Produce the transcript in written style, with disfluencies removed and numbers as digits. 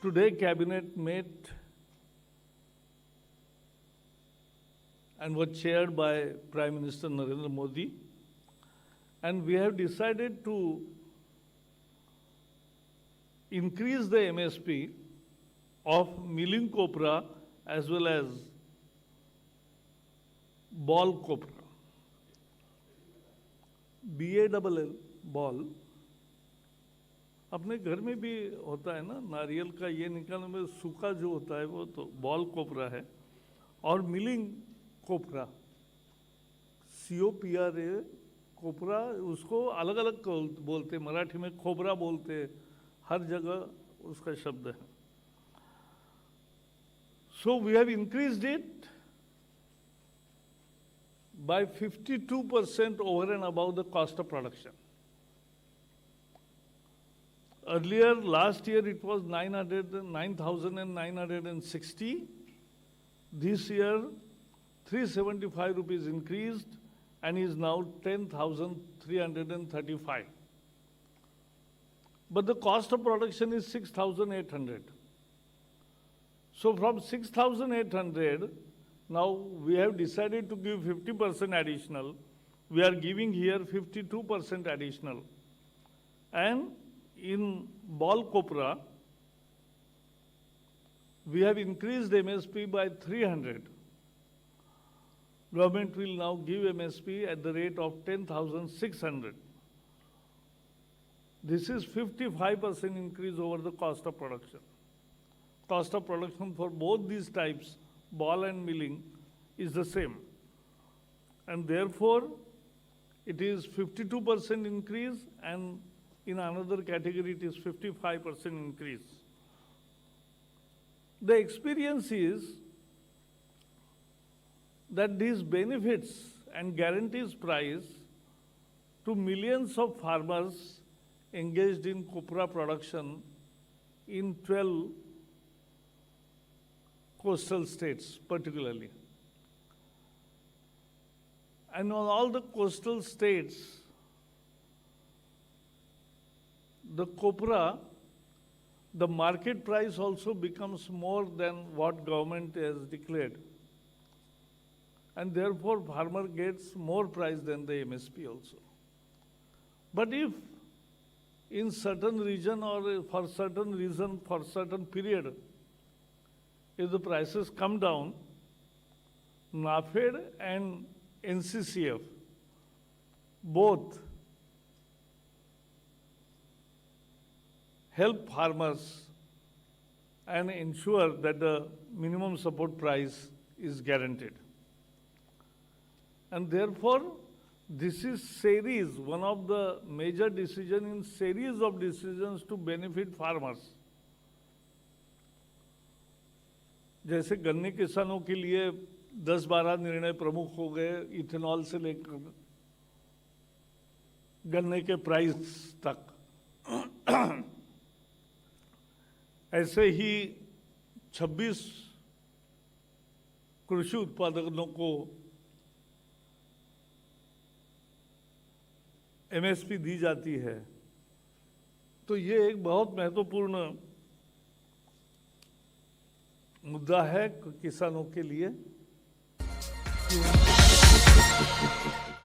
Today, Cabinet met and was chaired by Prime Minister Narendra Modi, and we have decided to increase the MSP of milling copra as well as ball copra. BALL ball अपने घर में भी होता है ना, नारियल का ये निकालने में सूखा जो होता है वो तो बॉल कोपरा है, और मिलिंग कोपरा COPRA कोपरा, उसको अलग अलग बोलते, मराठी में खोबरा बोलते, हर जगह उसका शब्द है. So we have increased it by 52% over and above the cost of production. Earlier, last year, it was 9,960. This year, 375 rupees increased and is now 10,335. But the cost of production is 6,800. So from 6,800, now we have decided to give 50% additional. We are giving here 52% additional. And in ball copra, we have increased MSP by 300. Government will now give MSP at the rate of 10,600. This is 55% increase over the cost of production. Cost of production for both these types, ball and milling, is the same. And therefore, it is 52% increase, and in another category it is 55% increase. The experience is that these benefits and guarantees price to millions of farmers engaged in copra production in 12 coastal states particularly. And on all the coastal states, the copra, the market price also becomes more than what government has declared. And therefore, farmer gets more price than the MSP also. But if in certain region or for certain reason, for certain period, if the prices come down, NAFED and NCCF both help farmers and ensure that the minimum support price is guaranteed. And therefore, this is series, one of the major decisions in series of decisions to benefit farmers. जैसे गन्ने किसानों के लिए 10-12 निर्णय प्रमुख हो गए, ethanol से लेकर गन्ने के प्राइस तक, ऐसे ही 26 कृषि उत्पादकों को MSP दी जाती है. तो ये एक बहुत महत्वपूर्ण मुद्दा है किसानों के लिए.